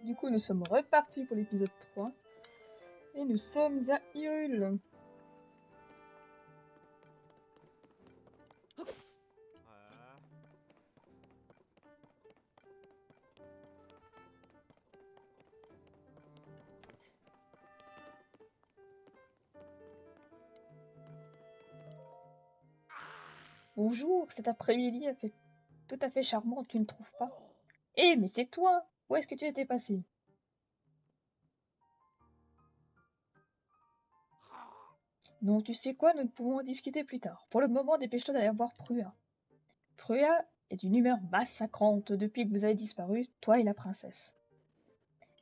Du coup, nous sommes repartis pour l'épisode 3. Et nous sommes à Hyrule. Bonjour, cet après-midi a fait tout à fait charmant, tu ne trouves pas? Eh, mais c'est toi! Où est-ce que tu étais passé? Non, tu sais quoi, nous pouvons en discuter plus tard. Pour le moment, dépêche-toi d'aller voir Prua. Prua est une humeur massacrante depuis que vous avez disparu, toi et la princesse.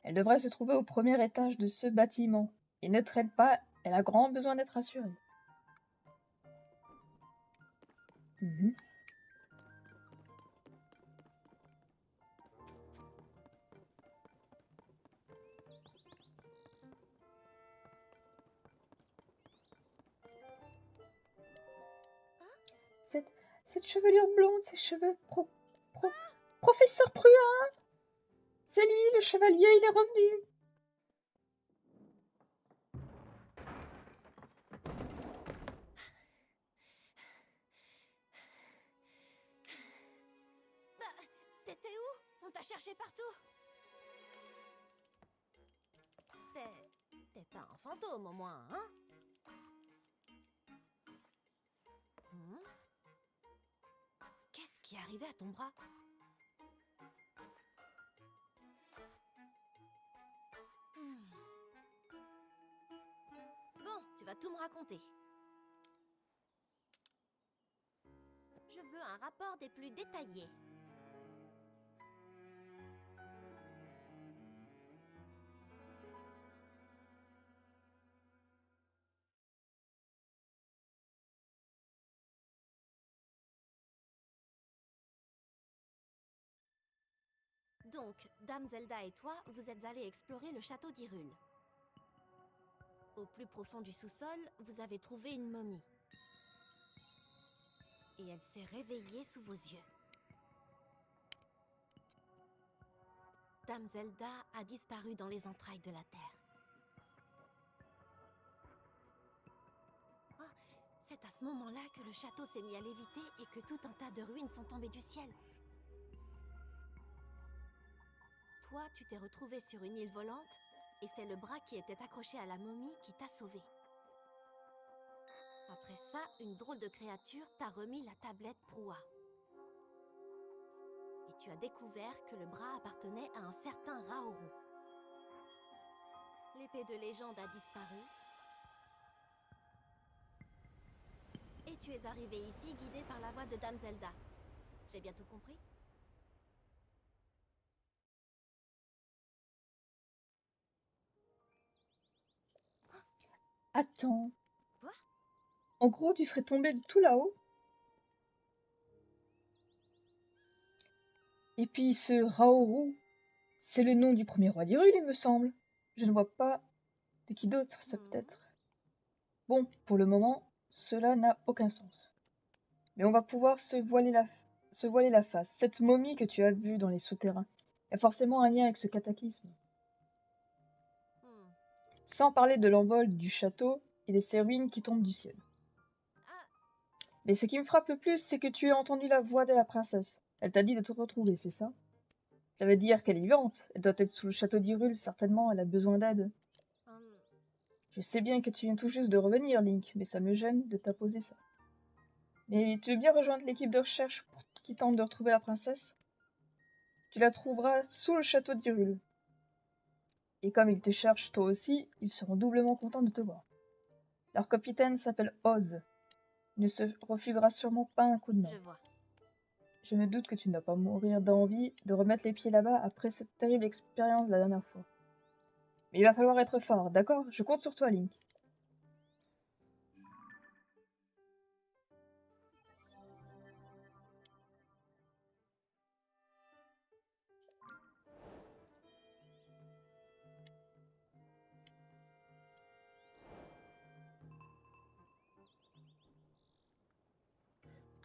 Elle devrait se trouver au premier étage de ce bâtiment. Et ne traîne pas, elle a grand besoin d'être rassurée. Cette chevelure blonde, ces cheveux... Professeur Prua! C'est lui, le chevalier, il est revenu! T'étais où? On t'a cherché partout. T'es pas un fantôme au moins, hein? Qu'est-ce qui est arrivé à ton bras? Bon, tu vas tout me raconter. Je veux un rapport des plus détaillés. Donc, Dame Zelda et toi, vous êtes allés explorer le château d'Hyrule. Au plus profond du sous-sol, vous avez trouvé une momie. Et elle s'est réveillée sous vos yeux. Dame Zelda a disparu dans les entrailles de la Terre. Oh, c'est à ce moment-là que le château s'est mis à léviter et que tout un tas de ruines sont tombées du ciel. Toi, tu t'es retrouvé sur une île volante, et c'est le bras qui était accroché à la momie qui t'a sauvé. Après ça, une drôle de créature t'a remis la tablette Prua. Et tu as découvert que le bras appartenait à un certain Raoru. L'épée de légende a disparu. Et tu es arrivé ici guidé par la voix de Dame Zelda. J'ai bien tout compris? Attends. Quoi? En gros, tu serais tombé de tout là-haut? Et puis ce Raoru, c'est le nom du premier roi d'Hyrule, il me semble. Je ne vois pas de qui d'autre ça peut être. Bon, pour le moment, cela n'a aucun sens. Mais on va pouvoir se voiler la face. Cette momie que tu as vue dans les souterrains a forcément un lien avec ce cataclysme. Sans parler de l'envol du château et de ces ruines qui tombent du ciel. Mais ce qui me frappe le plus, c'est que tu as entendu la voix de la princesse. Elle t'a dit de te retrouver, c'est ça? Ça veut dire qu'elle est vivante. Elle doit être sous le château d'Hyrule, certainement, elle a besoin d'aide. Je sais bien que tu viens tout juste de revenir, Link, mais ça me gêne de t'apposer ça. Mais tu veux bien rejoindre l'équipe de recherche qui tente de retrouver la princesse? Tu la trouveras sous le château d'Hyrule. Et comme ils te cherchent toi aussi, ils seront doublement contents de te voir. Leur capitaine s'appelle Oz. Il ne se refusera sûrement pas un coup de main. Je vois. Je me doute que tu ne dois pas mourir d'envie de remettre les pieds là-bas après cette terrible expérience la dernière fois. Mais il va falloir être fort, d'accord? Je compte sur toi, Link.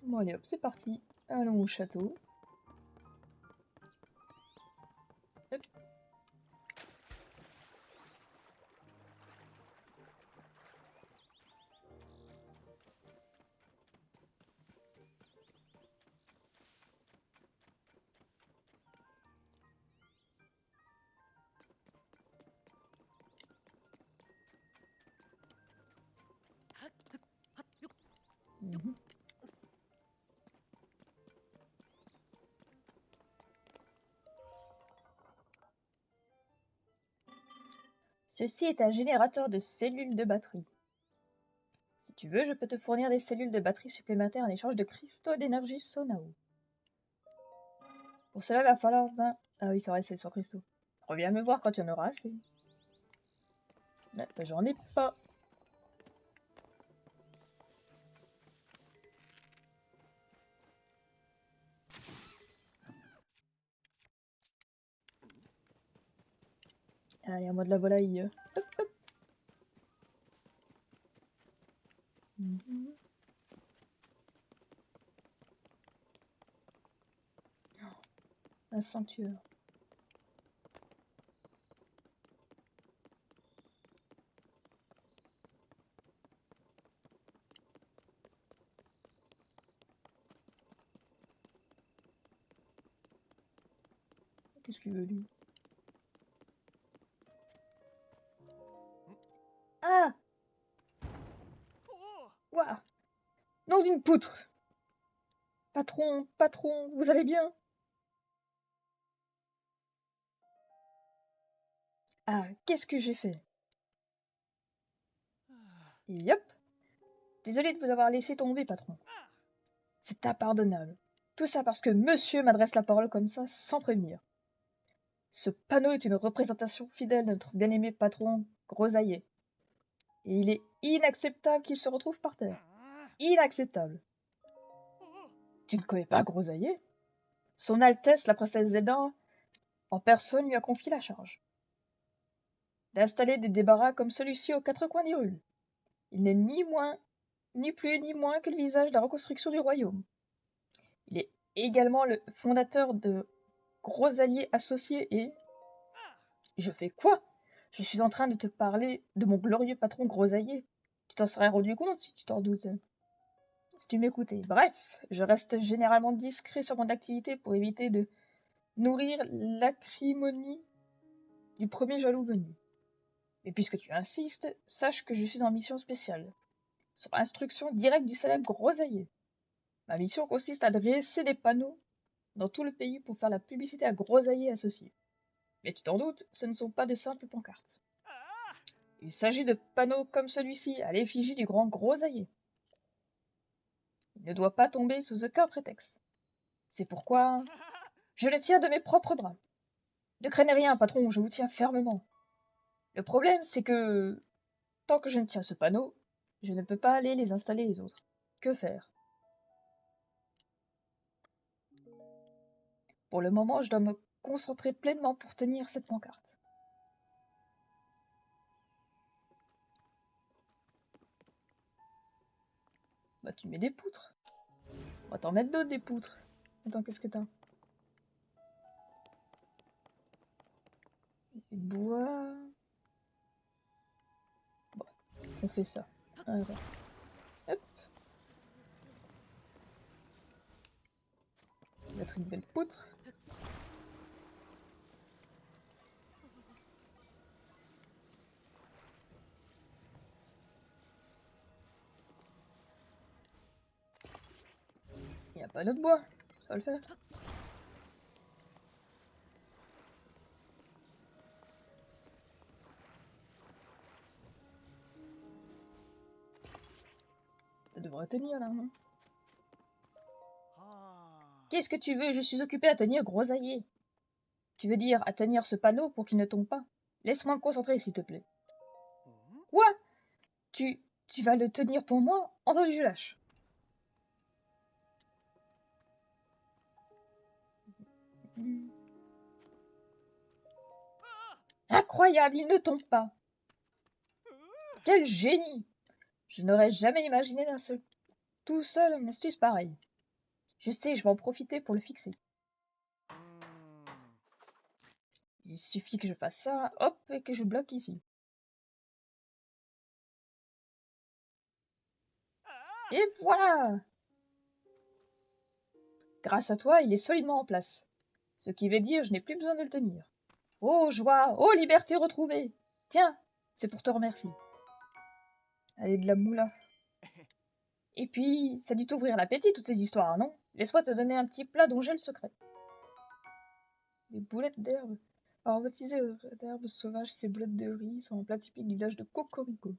Bon allez hop, c'est parti. Allons au château. Mhm. Ceci est un générateur de cellules de batterie. Si tu veux, je peux te fournir des cellules de batterie supplémentaires en échange de cristaux d'énergie Sonao. Pour cela, il va falloir 20... Ah oui, c'est vrai, c'est 100 cristaux. Reviens me voir quand tu en auras assez. Ouais, bah, j'en ai pas. Allez, à moi de la volaille. Hop, hop. Mhm. Un sanctuaire. Qu'est-ce qu'il veut, lui? Ah! Ouah! Nom d'une poutre! Patron, patron, vous allez bien? Ah, qu'est-ce que j'ai fait? Yop! Désolé de vous avoir laissé tomber, patron. C'est impardonnable. Tout ça parce que monsieur m'adresse la parole comme ça, sans prévenir. Ce panneau est une représentation fidèle de notre bien-aimé patron Grosaillet. Et il est inacceptable qu'il se retrouve par terre. Inacceptable. Tu ne connais pas Grosaillet? Son Altesse, la princesse Zelda, en personne lui a confié la charge d'installer des débarras comme celui-ci aux quatre coins d'Hyrule. Il n'est ni moins, ni plus ni moins que le visage de la reconstruction du royaume. Il est également le fondateur de Grosaillier Associés et... Je fais quoi? Je suis en train de te parler de mon glorieux patron Grosaillier. Tu t'en serais rendu compte si tu t'en doutes. Si tu m'écoutais. Bref, je reste généralement discret sur mon activité pour éviter de nourrir l'acrimonie du premier jaloux venu. Mais puisque tu insistes, sache que je suis en mission spéciale, sur instruction directe du célèbre Grosaillier. Ma mission consiste à dresser des panneaux dans tout le pays pour faire la publicité à Grosaillier associés. Mais tu t'en doutes, ce ne sont pas de simples pancartes. Il s'agit de panneaux comme celui-ci, à l'effigie du grand Grosaillier. Il ne doit pas tomber sous aucun prétexte. C'est pourquoi je le tiens de mes propres bras. Ne craignez rien, patron, je vous tiens fermement. Le problème, c'est que, tant que je ne tiens ce panneau, je ne peux pas aller les installer les autres. Que faire? Pour le moment, je dois me concentrer pleinement pour tenir cette pancarte. Bah, tu mets des poutres. On va t'en mettre d'autres, des poutres. Attends, qu'est-ce que t'as? Du bois... Bon, on fait ça. Attends. Hop. On va mettre une belle poutre. Il n'y a pas d'autre bois. Ça va le faire. Ça devrait tenir là, non? Qu'est-ce que tu veux? Je suis occupé à tenir Grosaillier. Tu veux dire à tenir ce panneau pour qu'il ne tombe pas? Laisse-moi me concentrer, s'il te plaît. Quoi? Tu vas le tenir pour moi? Entendu, je lâche. Incroyable, il ne tombe pas. Quel génie! Je n'aurais jamais imaginé tout seul une astuce pareille. Je sais, je vais en profiter pour le fixer. Il suffit que je fasse ça, hop, et que je bloque ici. Et voilà! Grâce à toi, il est solidement en place. Ce qui veut dire, je n'ai plus besoin de le tenir. Oh joie, oh liberté retrouvée! Tiens, c'est pour te remercier. Allez, de la moula. Et puis, ça a dû t'ouvrir l'appétit, toutes ces histoires, non? Laisse-moi te donner un petit plat dont j'ai le secret. Des boulettes d'herbe. Alors, baptisées d'herbes sauvages, ces boulettes de riz sont un plat typique du village de Cocorico.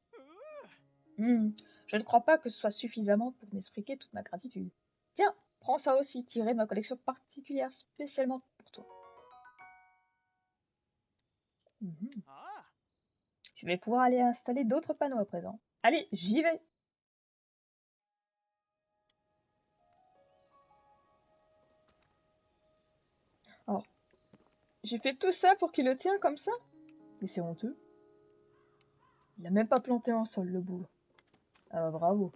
Je ne crois pas que ce soit suffisamment pour m'expliquer toute ma gratitude. Tiens, prends ça aussi, tiré de ma collection particulière spécialement pour toi. Je vais pouvoir aller installer d'autres panneaux à présent. Allez, j'y vais! Alors, j'ai fait tout ça pour qu'il le tienne comme ça? Mais c'est honteux. Il a même pas planté en sol, le boulot. Ah bah bravo.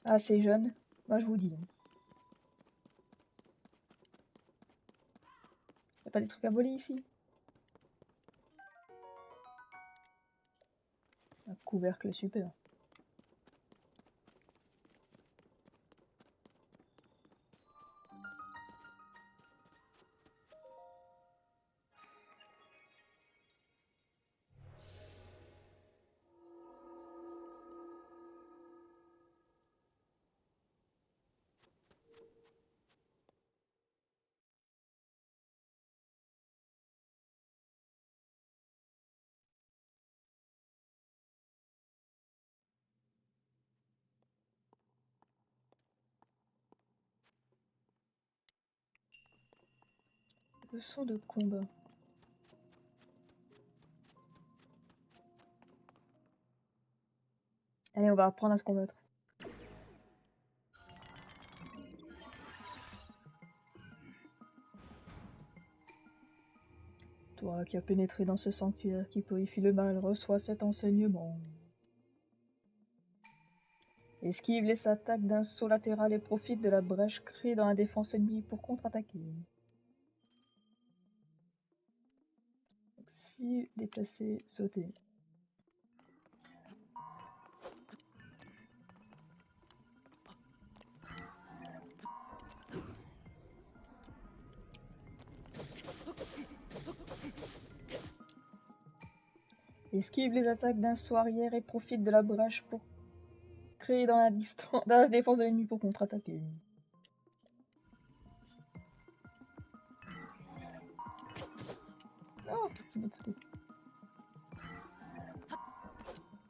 Ah, c'est jeune. Moi, je vous dis. Y'a pas des trucs à voler ici? Un couvercle super. Leçon de combat. Allez, on va apprendre à se combattre. Toi qui as pénétré dans ce sanctuaire qui purifie le mal, reçois cet enseignement. Esquive les attaques d'un saut latéral et profite de la brèche créée dans la défense ennemie pour contre-attaquer. Si déplacer, sauter. Esquive les attaques d'un saut arrière et profite de la brèche pour créer dans la défense de l'ennemi pour contre-attaquer. Oh, je vais te sauter.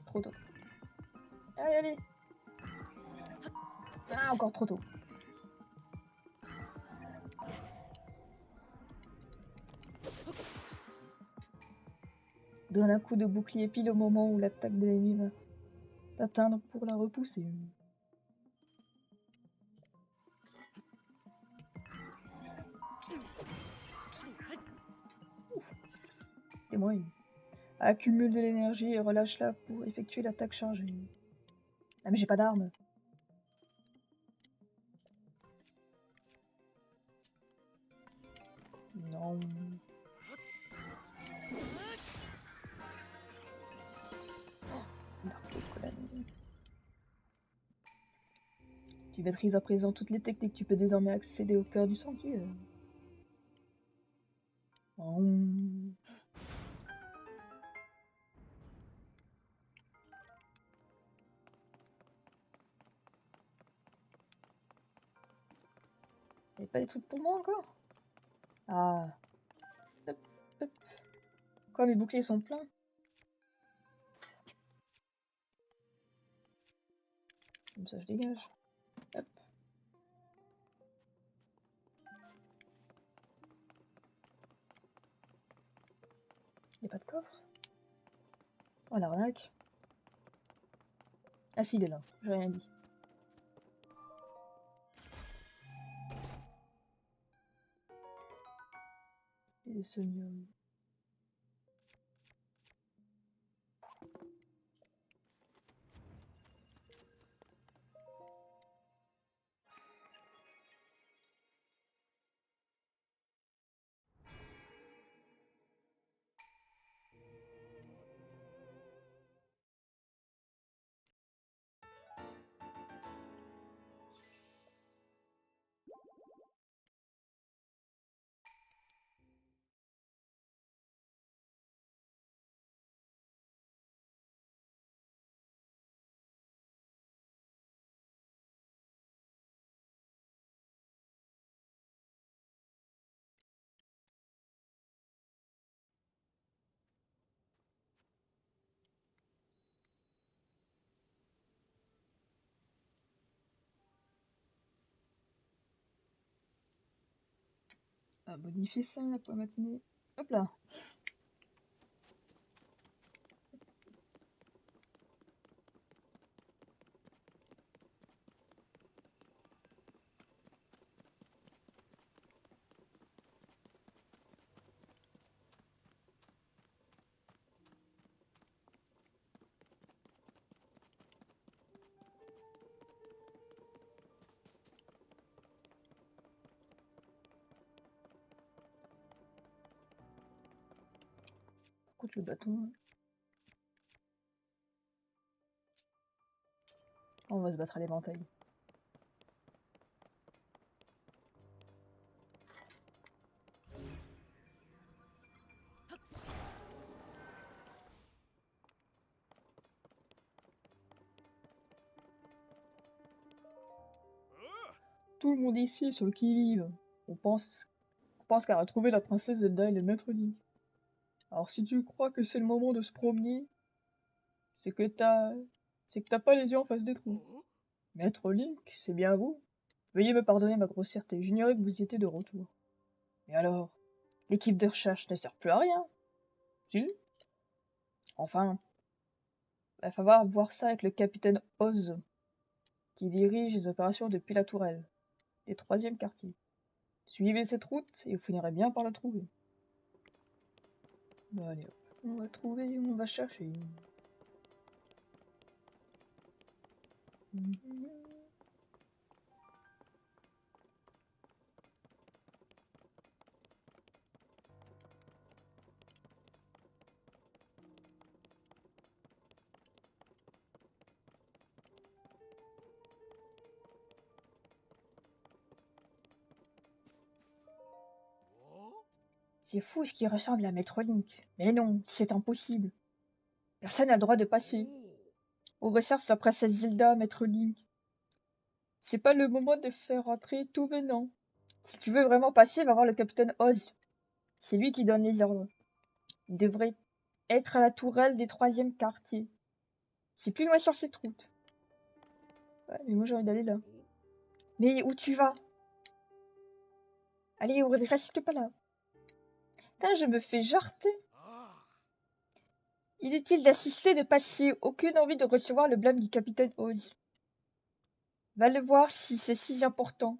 Trop tôt. Allez, allez. Ah, encore trop tôt. Donne un coup de bouclier pile au moment où l'attaque de l'ennemi va t'atteindre pour la repousser. C'était moyen. Accumule de l'énergie et relâche-la pour effectuer l'attaque chargée. Ah mais j'ai pas d'arme. Non. Tu maîtrises à présent toutes les techniques, tu peux désormais accéder au cœur du sanctuaire. Oh. Y'a pas des trucs pour moi encore? Ah. Hop, hop. Quoi, mes boucliers sont pleins? Comme ça je dégage. Hop. Y'a pas de coffre? Oh l'arnaque. Ah si, il est là, j'ai rien dit. Et ce mieux. va modifier ça pour la matinée. Hop là. Écoute le bâton. On va se battre à l'éventail. Tout le monde ici est sur le qui-vive. On pense qu'à retrouver la princesse Zelda et le maître Link. Alors si tu crois que c'est le moment de se promener, c'est que t'as pas les yeux en face des trous. Maître Link, c'est bien vous? Veuillez me pardonner ma grossièreté, j'ignorais que vous y étiez de retour. Mais alors, l'équipe de recherche ne sert plus à rien. Si? Enfin, va falloir voir ça avec le capitaine Oz, qui dirige les opérations depuis la tourelle, des 3e quartiers. Suivez cette route et vous finirez bien par la trouver. Bah allez hop, on va trouver, on va chercher. C'est fou ce qui ressemble à Maître Link. Mais non, c'est impossible. Personne n'a le droit de passer. On recherche la princesse Zelda, Maître Link. C'est pas le moment de faire entrer tout venant. Si tu veux vraiment passer, va voir le capitaine Oz. C'est lui qui donne les ordres. Il devrait être à la tourelle des 3e quartiers. C'est plus loin sur cette route. Ouais, mais moi j'ai envie d'aller là. Mais où tu vas? Allez, on reste pas là. Putain, je me fais jarter. Inutile d'assister, de passer. Aucune envie de recevoir le blâme du capitaine Oz. Va le voir si c'est si important.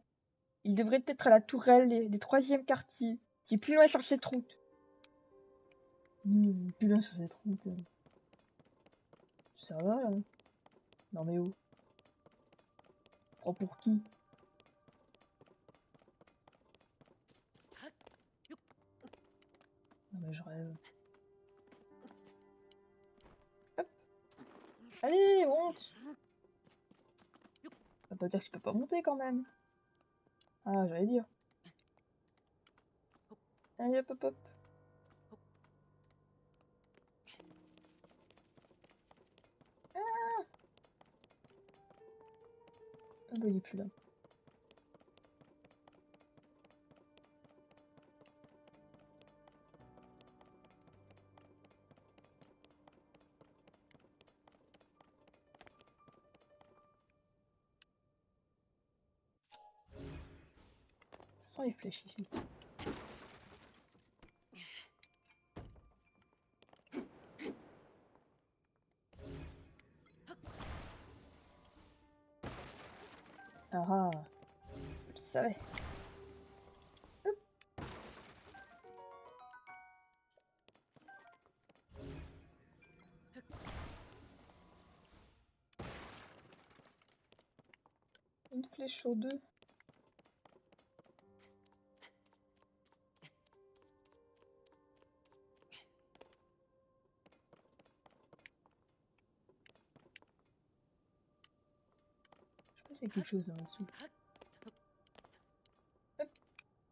Il devrait être à la tourelle des 3e quartiers. C'est plus loin sur cette route. Plus loin sur cette route. Ça va là? Non mais oh. Prends pour qui? Non mais je rêve. Hop. Allez, monte. Ça veut pas dire que je peux pas monter quand même. Ah, j'allais dire. Allez, hop, hop, hop. Ah, ah bah il est plus là. Sans les flèches ici. Ah ah. Je le savais. Hop. Une flèche sur deux. Je sais pas s'il y a quelque chose là en dessous. Hop.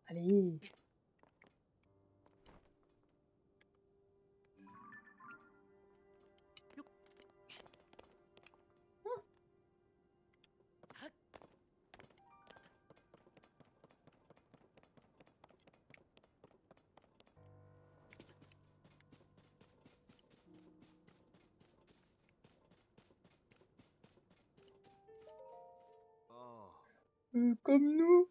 Allez. Comme nous.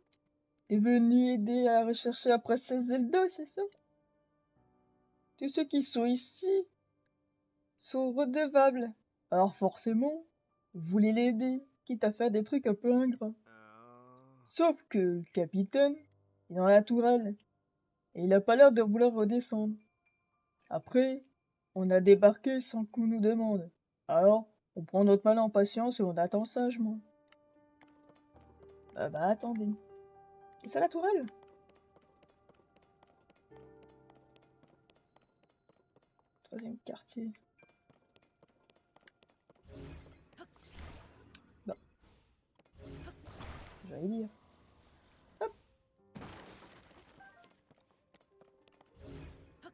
T'es venu aider à rechercher la princesse Zelda, c'est ça? Tous ceux qui sont ici sont redevables. Alors forcément, vous voulez l'aider, quitte à faire des trucs un peu ingrats. Sauf que le capitaine est dans la tourelle, et il a pas l'air de vouloir redescendre. Après, on a débarqué sans qu'on nous demande. Alors, on prend notre mal en patience et on attend sagement. Bah attendez. C'est ça la tourelle? Troisième quartier. Bah. J'allais dire. Hop. Hop.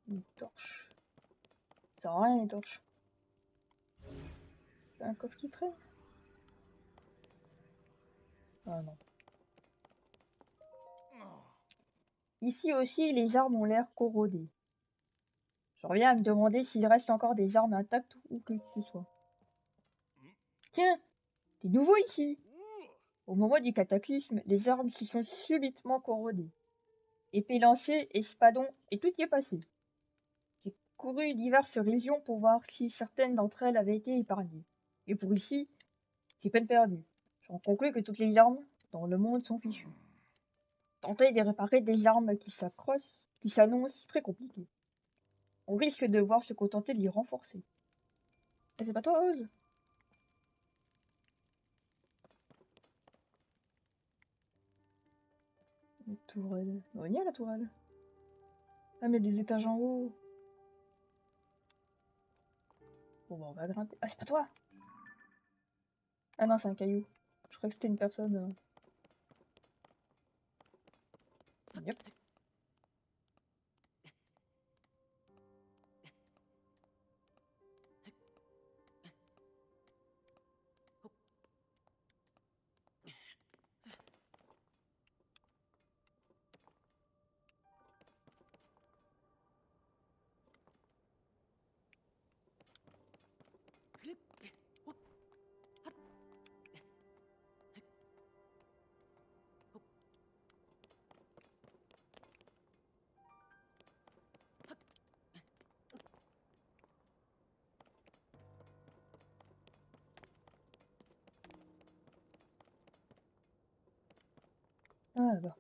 Une torche. Ça sert à rien, une torche. C'est un coffre qui traîne. Ah non. Ici aussi, les armes ont l'air corrodées. Je reviens à me demander s'il reste encore des armes intactes ou que ce soit. Tiens, t'es nouveau ici. Au moment du cataclysme, les armes se sont subitement corrodées. Épée lancée, espadon, et tout y est passé. J'ai couru diverses régions pour voir si certaines d'entre elles avaient été épargnées. Et pour ici, j'ai peine perdu. J'en conclus que toutes les armes dans le monde sont fichues. Tenter de réparer des armes qui s'annoncent très compliqué. On risque de devoir se contenter de les renforcer. Et c'est pas toi, Oz? Une tourelle. On y a la tourelle. Ah, mais des étages en haut. Bon, bah, on va grimper. Ah, c'est pas toi? Ah non, c'est un caillou. Je crois que c'était une personne. Yep. Ah, bah.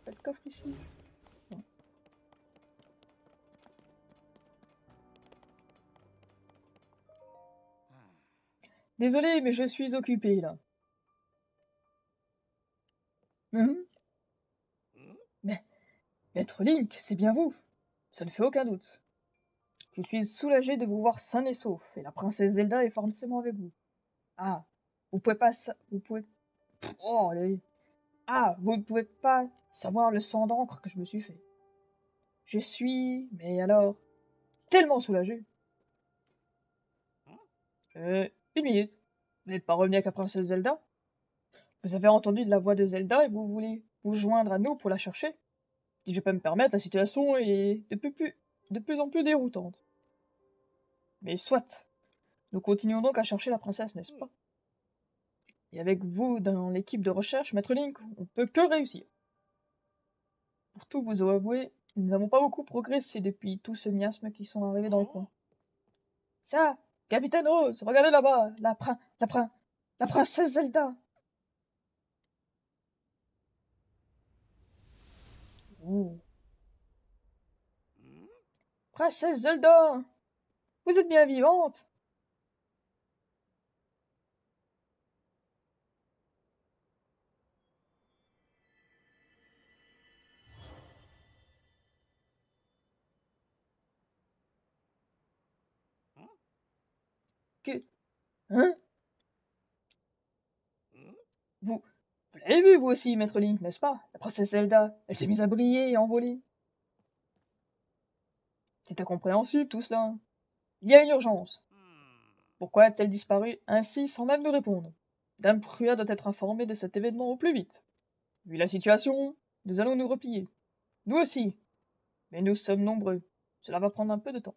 Pas de coffre ici. Non. Désolé, mais je suis occupé, là. Mais, Maître Link, c'est bien vous. Ça ne fait aucun doute. Je suis soulagé de vous voir sain et sauf, et la princesse Zelda est forcément avec vous. Ah, vous pouvez pas vous pouvez... Oh, allez. Ah, vous ne pouvez pas savoir le sang d'encre que je me suis fait. Je suis, mais alors, tellement soulagé. Une minute. Vous n'êtes pas revenu avec la princesse Zelda? Vous avez entendu de la voix de Zelda et vous voulez vous joindre à nous pour la chercher? Si je peux me permettre, la situation est de plus en plus déroutante. Mais soit, nous continuons donc à chercher la princesse, n'est-ce pas? Et avec vous dans l'équipe de recherche, Maître Link, on peut que réussir. Pour tout vous avouer, nous n'avons pas beaucoup progressé depuis tous ces miasmes qui sont arrivés dans le coin. Ça, Capitaine Rose, regardez là-bas, la princesse Zelda. Oh. Princesse Zelda, vous êtes bien vivante? Que... Hein? Vous l'avez vu vous aussi, Maître Link, n'est-ce pas? La princesse Zelda, elle s'est mise à briller et envoler. C'est incompréhensible tout cela. Il y a une urgence. Pourquoi a-t-elle disparu ainsi sans même nous répondre? Dame Prua doit être informée de cet événement au plus vite. Vu la situation, nous allons nous replier. Nous aussi. Mais nous sommes nombreux. Cela va prendre un peu de temps.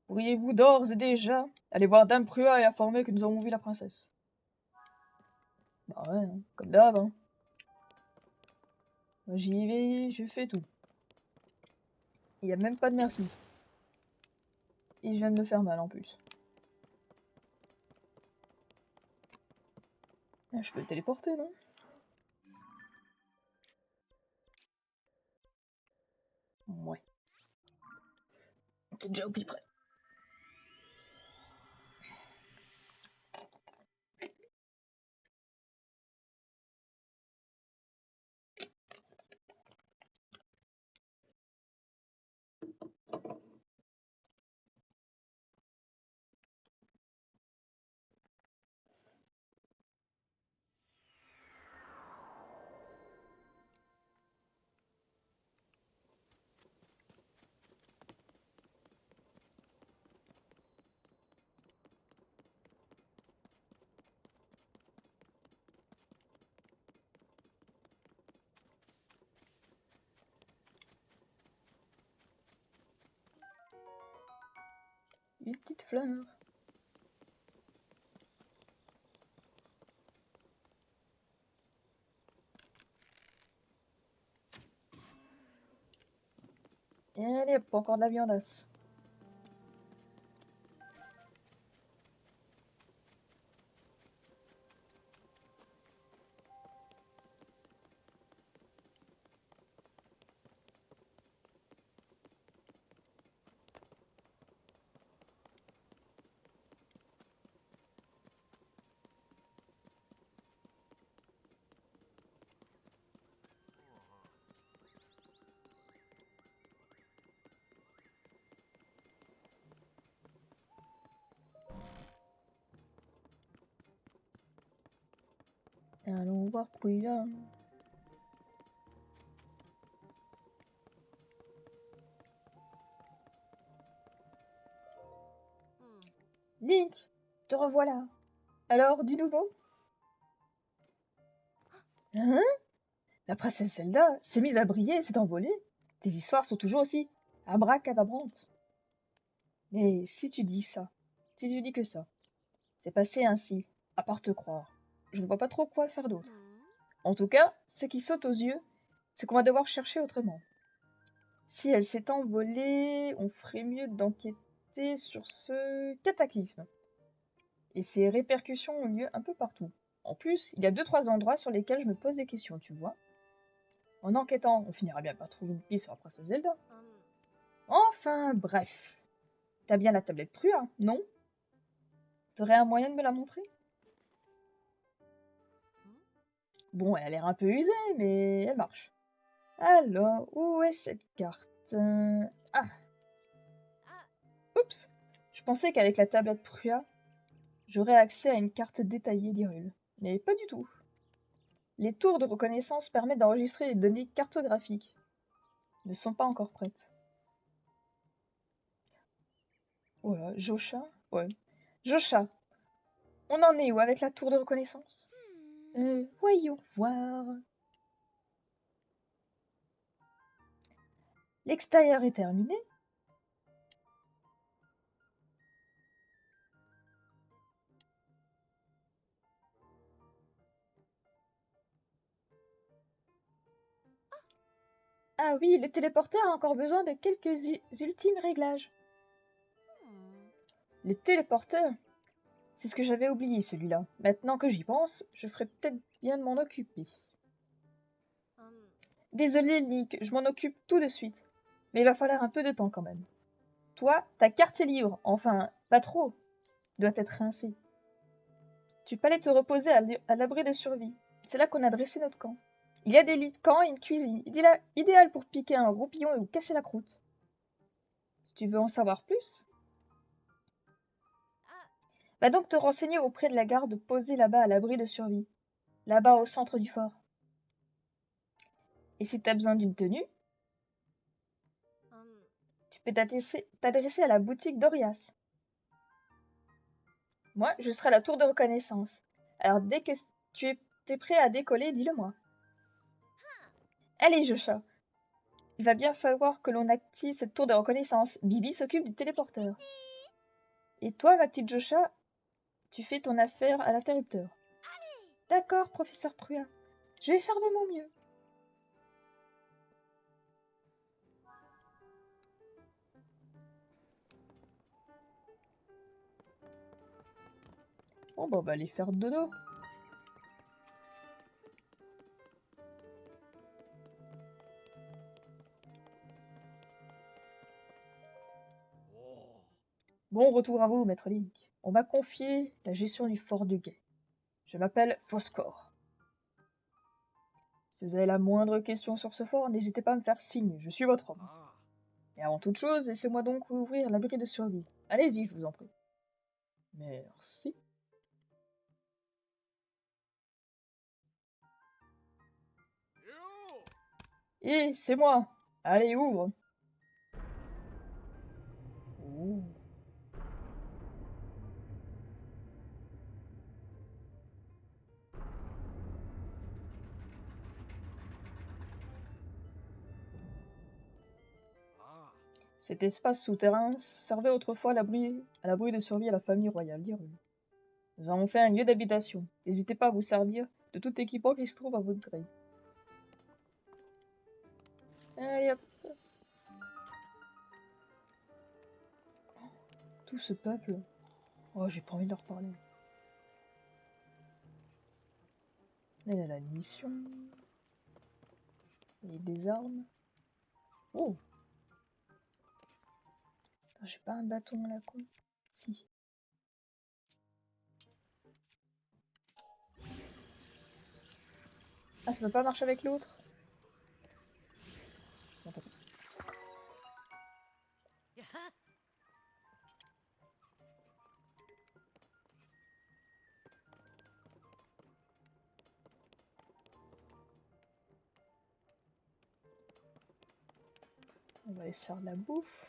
Pourriez-vous d'ores et déjà aller voir Dame Prua et informer que nous avons vu la princesse? Bah ouais, hein, comme d'hab, hein. Moi, j'y vais, je fais tout. Il n'y a même pas de merci. Et je viens de me faire mal en plus. Ah, je peux le téléporter, non? Ouais. T'es déjà au plus près. Une petite fleur. Et allez, pas encore de la viandasse. Allons voir Prua. Link, te revoilà. Alors, du nouveau? Hein? La princesse Zelda s'est mise à briller et s'est envolée. Tes histoires sont toujours aussi abracadabrantes. Mais si tu dis ça, si tu dis que ça, c'est passé ainsi, à part te croire, je ne vois pas trop quoi faire d'autre. En tout cas, ce qui saute aux yeux, c'est qu'on va devoir chercher autrement. Si elle s'est envolée, on ferait mieux d'enquêter sur ce cataclysme. Et ses répercussions ont lieu un peu partout. En plus, il y a 2-3 endroits sur lesquels je me pose des questions, tu vois. En enquêtant, on finira bien par trouver une piste sur la princesse Zelda. Enfin, bref. T'as bien la tablette Prua, non? T'aurais un moyen de me la montrer? Bon, elle a l'air un peu usée, mais elle marche. Alors, où est cette carte? Ah, oups! Je pensais qu'avec la tablette Prua, j'aurais accès à une carte détaillée d'Hyrule. Mais pas du tout. Les tours de reconnaissance permettent d'enregistrer les données cartographiques. Ne sont pas encore prêtes. Voilà, Josha? Ouais. Josha, on en est où avec la tour de reconnaissance? Voyons voir. L'extérieur est terminé. Ah oui, le téléporteur a encore besoin de quelques ultimes réglages. Le téléporteur? C'est ce que j'avais oublié, celui-là. Maintenant que j'y pense, je ferais peut-être bien de m'en occuper. Désolé, Link, je m'en occupe tout de suite. Mais il va falloir un peu de temps quand même. Toi, ta carte est libre. Enfin, pas trop. Doit être rincée. Tu peux aller te reposer à l'abri de survie. C'est là qu'on a dressé notre camp. Il y a des lits de camp et une cuisine. Idéal pour piquer un roupillon et ou casser la croûte. Si tu veux en savoir plus, va donc te renseigner auprès de la garde posée là-bas à l'abri de survie. Là-bas au centre du fort. Et si t'as besoin d'une tenue, tu peux t'adresser à la boutique d'Orias. Moi, je serai à la tour de reconnaissance. Alors dès que t'es prêt à décoller, dis-le moi. Allez, Joshua, Il va bien falloir que l'on active cette tour de reconnaissance. Bibi s'occupe du téléporteur. Et toi, ma petite Josha, tu fais ton affaire à l'interrupteur. D'accord, professeur Prua. Je vais faire de mon mieux. Bon, bah, on va aller faire dodo. Bon retour à vous, maître Link. On m'a confié la gestion du fort du guet. Je m'appelle Phosphore. Si vous avez la moindre question sur ce fort, n'hésitez pas à me faire signe, je suis votre homme. Et avant toute chose, laissez-moi donc ouvrir l'abri de survie. Allez-y, je vous en prie. Merci. Et c'est moi. Allez, ouvre. Ouh. Cet espace souterrain servait autrefois à l'abri de survie à la famille royale d'Hyrule. Nous avons fait un lieu d'habitation. N'hésitez pas à vous servir de tout équipement qui se trouve à votre gré. Allez hop. Tout ce peuple. Oh, j'ai pas envie de leur parler. Elle a une mission. Et des armes. Oh. Attends, j'ai pas un bâton à la con. Si. Ah, ça peut pas marcher avec l'autre. Bon, tant pis. On va aller se faire de la bouffe.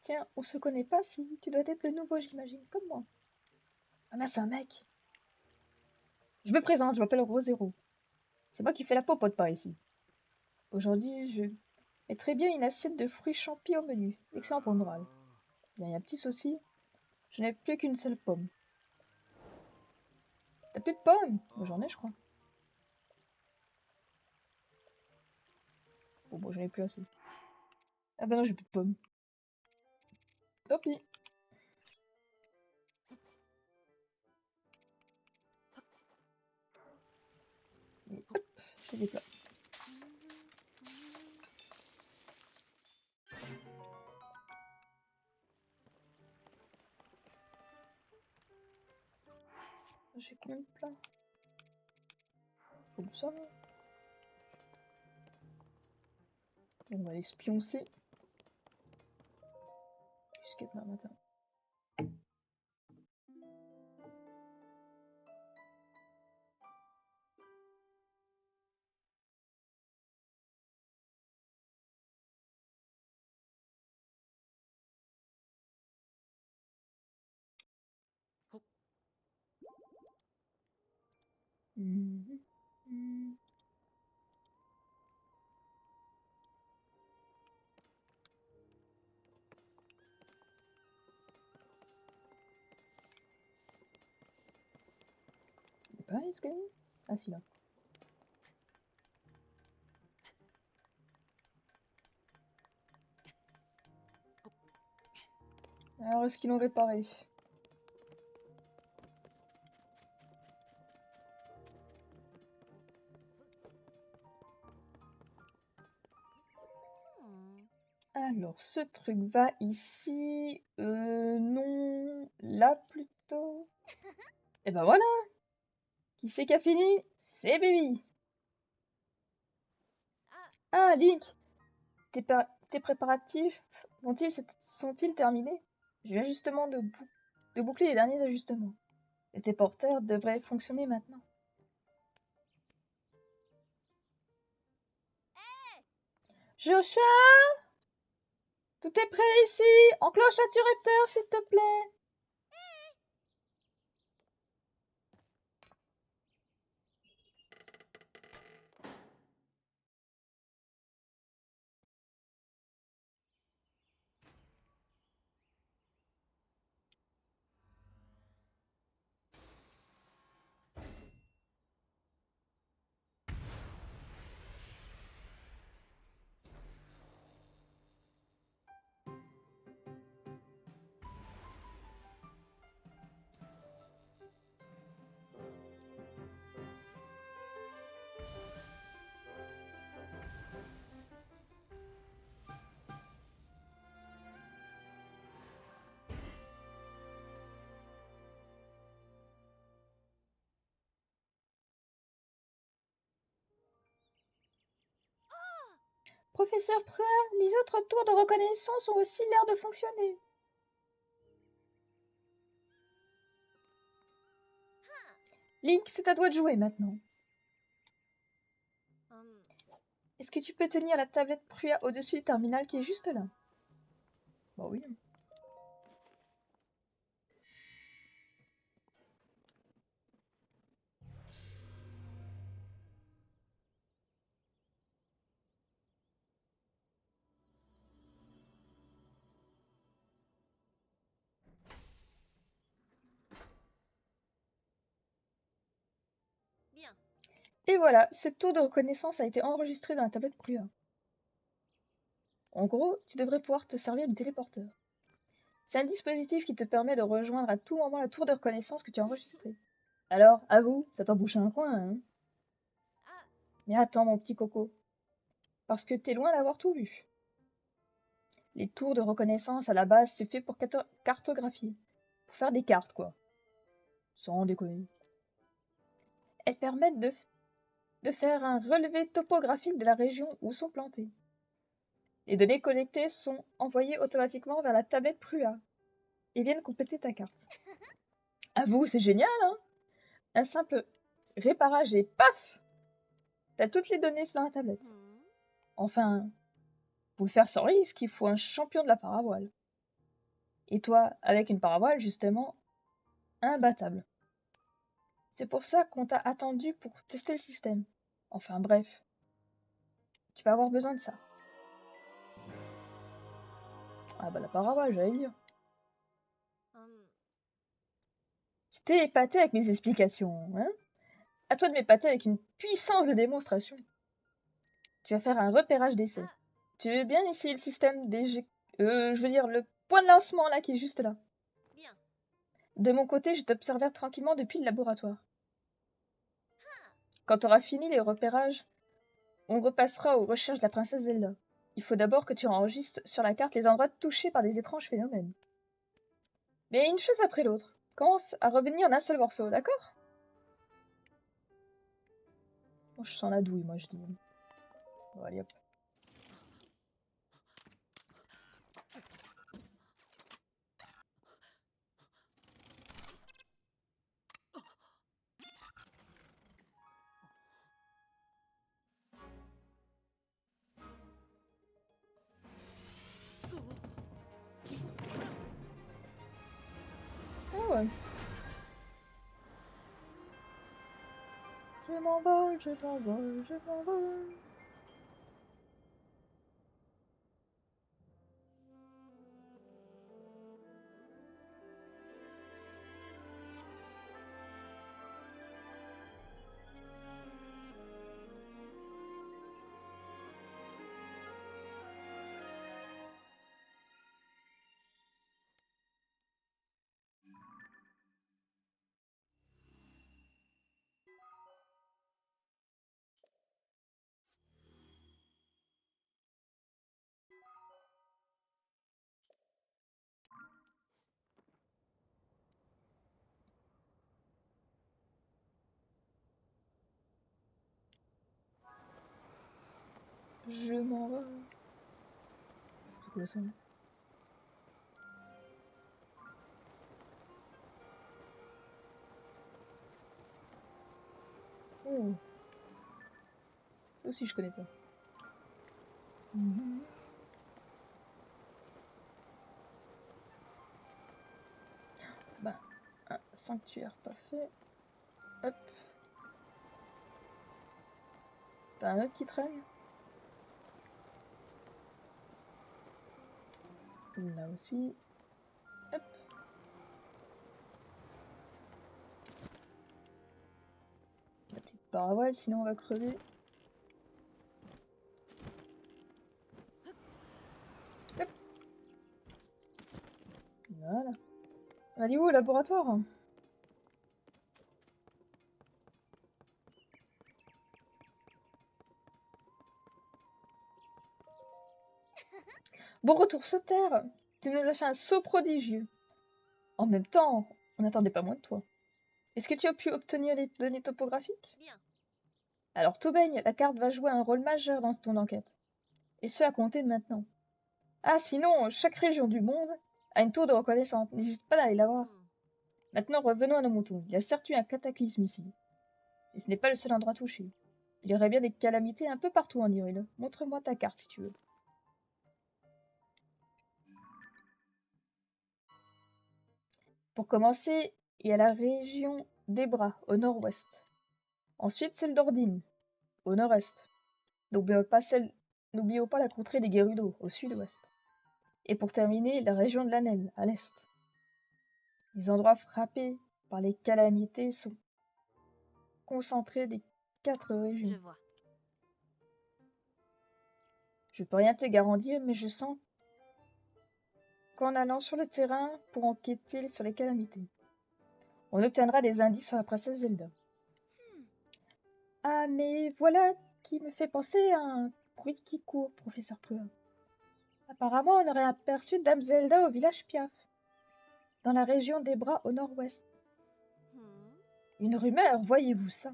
Tiens, on se connaît pas si tu dois être le nouveau, j'imagine, comme moi. Ah, mais c'est un mec. Je me présente, je m'appelle Rosero. C'est moi qui fais la popote par ici. Aujourd'hui, je mettrai bien une assiette de fruits champis au menu. Excellent pour le moral. Bien, il y a un petit souci. Je n'ai plus qu'une seule pomme. T'as plus de pommes? Moi, j'en ai, je crois. Bon, j'en ai plus assez. Ah bah non, j'ai plus de pommes. Tant pis. Et hop, j'ai des plats. J'ai combien de plats? Comme ça. On va aller se pioncer. Jusqu'à demain matin. Il n'y a pas un escalier? Ah si, là. Alors, est-ce qu'ils l'ont réparé? Alors, ce truc va ici. Non. Là, plutôt. Et ben voilà. Qui c'est qui a fini? C'est Baby. Ah, Link, tes préparatifs sont-ils terminés? Je viens justement de boucler les derniers ajustements. Et tes porteurs devraient fonctionner maintenant. Josha! Tout est prêt ici! Enclenche l'interrupteur, s'il te plaît! Professeur Prua, les autres tours de reconnaissance ont aussi l'air de fonctionner. Link, c'est à toi de jouer maintenant. Est-ce que tu peux tenir la tablette Prua au-dessus du terminal qui est juste là? Bah oui. Bien. Et voilà, cette tour de reconnaissance a été enregistrée dans la tablette Prua. En gros, tu devrais pouvoir te servir du téléporteur. C'est un dispositif qui te permet de rejoindre à tout moment la tour de reconnaissance que tu as enregistrée. Alors, avoue, ça t'en bouche un coin, hein? Mais attends, mon petit coco, parce que t'es loin d'avoir tout vu. Les tours de reconnaissance, à la base, c'est fait pour cartographier. Pour faire des cartes, quoi. Sans déconner. Elles permettent de faire un relevé topographique de la région où sont plantées. Les données collectées sont envoyées automatiquement vers la tablette Prua et viennent compléter ta carte. Avoue, c'est génial, hein? Un simple réparage et paf! T'as toutes les données dans la tablette. Enfin, pour le faire sans risque, il faut un champion de la paravoile. Et toi, avec une paravoile, justement, imbattable. C'est pour ça qu'on t'a attendu pour tester le système. Enfin bref, tu vas avoir besoin de ça. Ah bah la paravoile, j'allais dire. Tu t'es épaté avec mes explications, hein? À toi de m'épater avec une puissance de démonstration. Tu vas faire un repérage d'essai. Tu veux bien essayer le système je veux dire le point de lancement là qui est juste là. Bien. De mon côté, je t'observerai tranquillement depuis le laboratoire. Quand tu auras fini les repérages, on repassera aux recherches de la princesse Zelda. Il faut d'abord que tu enregistres sur la carte les endroits touchés par des étranges phénomènes. Mais une chose après l'autre. Commence à revenir d'un seul morceau, d'accord? Moi, je sens la douille, moi, je dis. Bon, allez, hop. Ah ouais. Je m'envole, je m'envole, je m'envole. Je m'en vais. C'est quoi ça? Oh. Ça aussi je connais pas. Ben, un sanctuaire pas fait. Hop. T'as un autre qui traîne? Là aussi. Hop. La petite paravoile, sinon on va crever. Hop. Voilà. On a dit où, au laboratoire? Bon retour sur Terre. Tu nous as fait un saut prodigieux. En même temps, on n'attendait pas moins de toi. Est-ce que tu as pu obtenir les données topographiques? Bien. Alors Taubaigne, la carte va jouer un rôle majeur dans ton enquête. Et ce à compter de maintenant. Ah, sinon, chaque région du monde a une tour de reconnaissance. N'hésite pas à aller la voir. Maintenant, revenons à nos moutons. Il y a certes eu un cataclysme ici. Et ce n'est pas le seul endroit touché. Il y aurait bien des calamités un peu partout en Hyrule. Montre-moi ta carte si tu veux. Pour commencer, il y a la région d'Ebra, au nord-ouest. Ensuite, celle d'Ordine, au nord-est. N'oublions pas la contrée des Gerudo, au sud-ouest. Et pour terminer, la région de l'Anel, à l'est. Les endroits frappés par les calamités sont concentrés des 4 régions. Je vois. Je peux rien te garantir, mais je sens qu'en allant sur le terrain pour enquêter sur les calamités, on obtiendra des indices sur la princesse Zelda. Ah, mais voilà qui me fait penser à un bruit qui court, professeur Plum. Apparemment, on aurait aperçu Dame Zelda au village Piaf, dans la région des Bras au nord-ouest. Une rumeur, voyez-vous ça?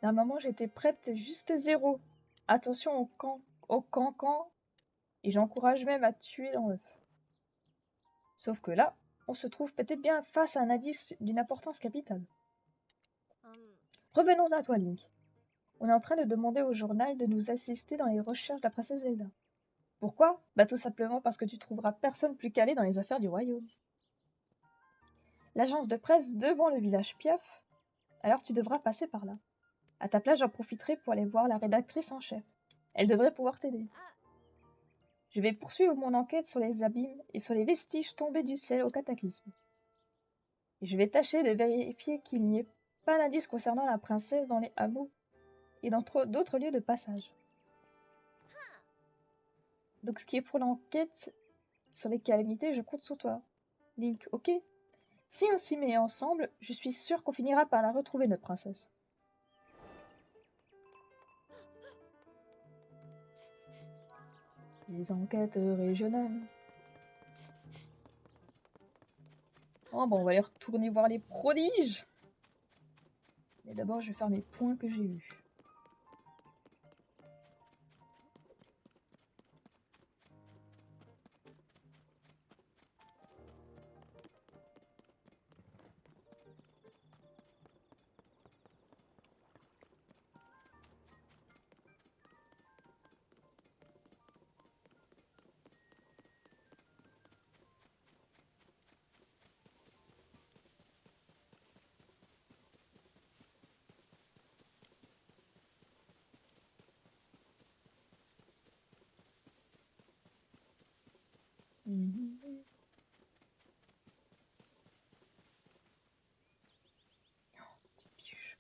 Normalement, j'étais prête juste 0. Attention au cancan, et j'encourage même à tuer dans l'œuf. Sauf que là, on se trouve peut-être bien face à un indice d'une importance capitale. Revenons à toi, Link. On est en train de demander au journal de nous assister dans les recherches de la princesse Zelda. Pourquoi? Bah tout simplement parce que tu trouveras personne plus calé dans les affaires du royaume. L'agence de presse devant le village Piaf, alors tu devras passer par là. À ta place, j'en profiterai pour aller voir la rédactrice en chef. Elle devrait pouvoir t'aider. Je vais poursuivre mon enquête sur les abîmes et sur les vestiges tombés du ciel au cataclysme. Et je vais tâcher de vérifier qu'il n'y ait pas d'indice concernant la princesse dans les hameaux et dans d'autres lieux de passage. Donc ce qui est pour l'enquête sur les calamités, je compte sur toi. Link, ok? Si on s'y met ensemble, je suis sûre qu'on finira par la retrouver, notre princesse. Les enquêtes régionales. Oh, bon, on va aller retourner voir les prodiges. Mais d'abord, je vais faire mes points que j'ai eus. Petite pioche.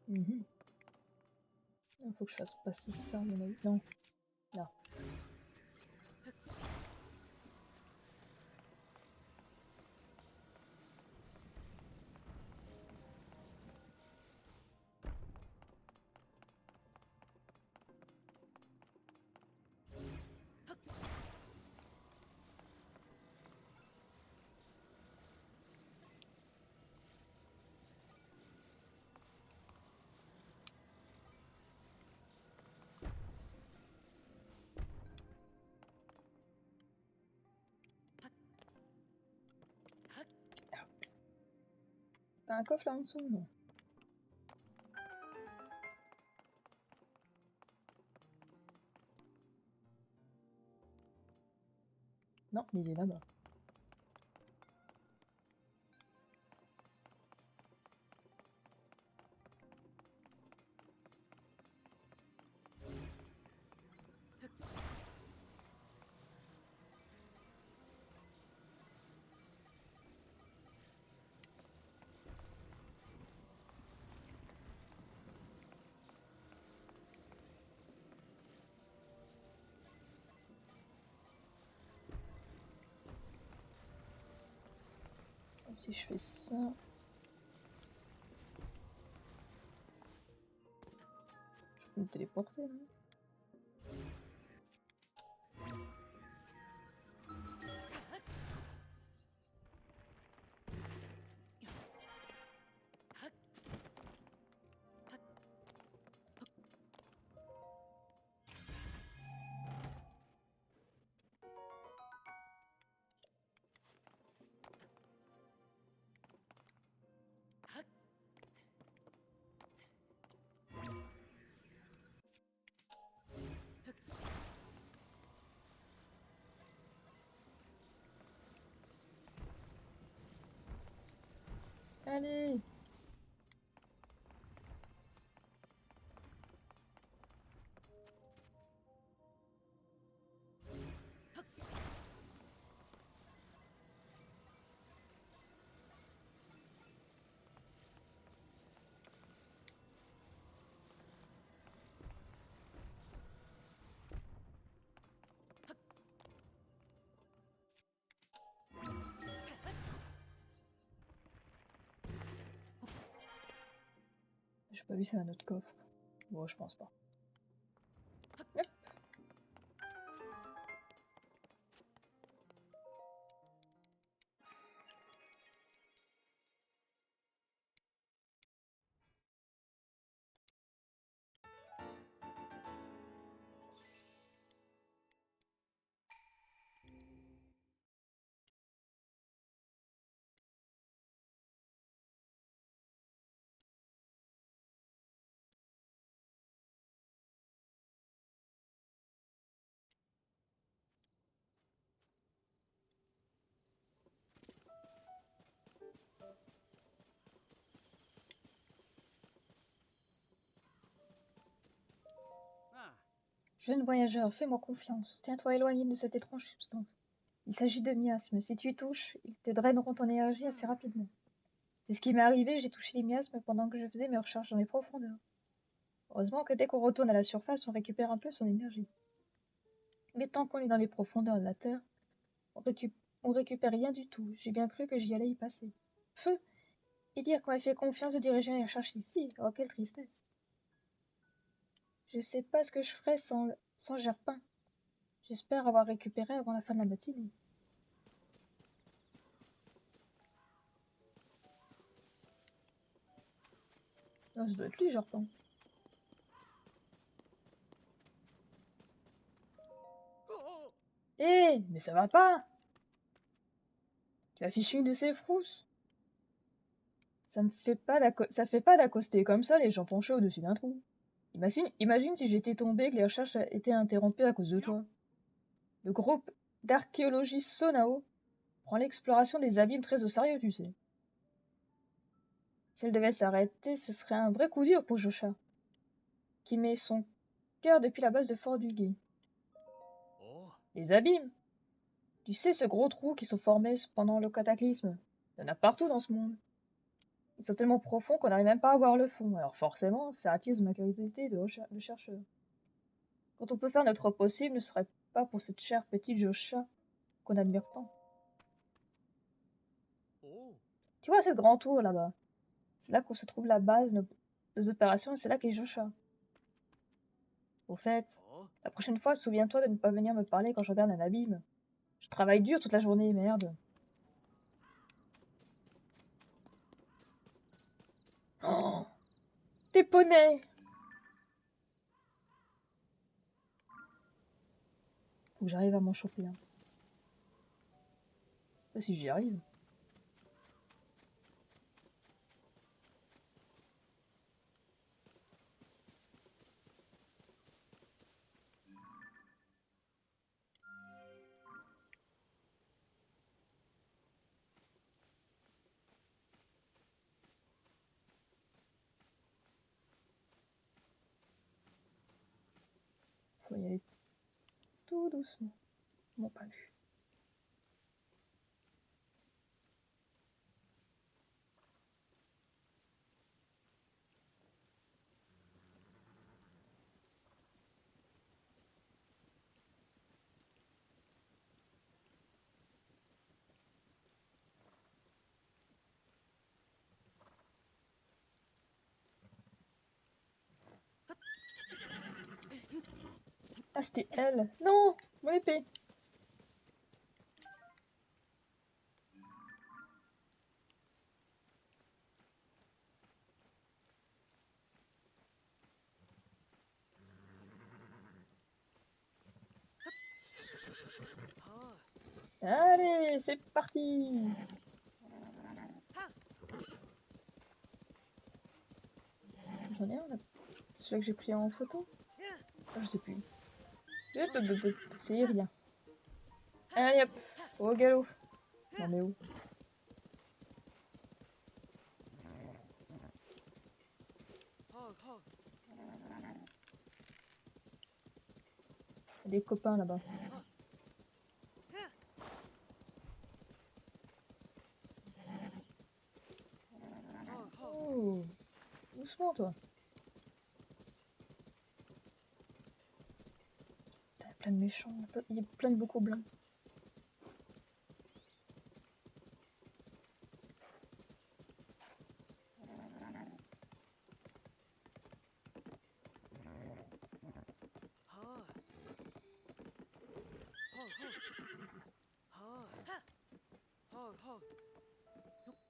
Il faut que je fasse passer ça, à mon avis. Non. Là. T'as un coffre là en dessous? Non. Non, mais il est là-bas. Si je fais ça... Je peux me téléporter, non? Allez! J'ai pas vu c'est un autre coffre. Bon, je pense pas. Hop. Jeune voyageur, fais-moi confiance. Tiens-toi éloigné de cette étrange substance. Il s'agit de miasmes. Si tu y touches, ils te draineront ton énergie assez rapidement. C'est ce qui m'est arrivé, j'ai touché les miasmes pendant que je faisais mes recherches dans les profondeurs. Heureusement que dès qu'on retourne à la surface, on récupère un peu son énergie. Mais tant qu'on est dans les profondeurs de la Terre, on récupère rien du tout. J'ai bien cru que j'y allais y passer. Feu! Et dire qu'on m'a fait confiance de diriger les recherches ici. Oh, quelle tristesse. Je sais pas ce que je ferais sans Gerpin. J'espère avoir récupéré avant la fin de la matinée. Non, ça doit être lui, Gerpin. Hé, mais ça va pas! Tu as fichu une de ces frousses? Ça fait pas d'accoster comme ça les gens penchés au-dessus d'un trou. Imagine si j'étais tombé et que les recherches étaient interrompues à cause de toi. Le groupe d'archéologie Sonao prend l'exploration des abîmes très au sérieux, tu sais. Si elle devait s'arrêter, ce serait un vrai coup dur pour Joshua, qui met son cœur depuis la base de Fort Duguay. Les abîmes! Tu sais, ce gros trou qui sont formés pendant le cataclysme. Il y en a partout dans ce monde. Ils sont tellement profonds qu'on n'arrive même pas à voir le fond. Alors forcément, ça attise ma curiosité de chercheur. Quand on peut faire notre possible, ne serait pas pour cette chère petite Josha qu'on admire tant. Tu vois cette grande tour là-bas? C'est là qu'on se trouve la base de nos opérations et c'est là qu'est Josha. Au fait, la prochaine fois, souviens-toi de ne pas venir me parler quand je regarde un abîme. Je travaille dur toute la journée, merde. Oh, tes poneys! Faut que j'arrive à m'en choper un. Ça, si j'y arrive. Faut y aller tout doucement. Bon, pas vu. Ah, c'était elle. Non, mon épée. Allez, c'est parti. J'en ai un là. C'est celui que j'ai pris en photo? Ah, je sais plus. C'est rien. Allez hop, au galop. Non mais où? Il y a des copains là-bas. Oh, doucement toi. Putain, il y a plein de méchants. Il y a plein de bocaux blancs.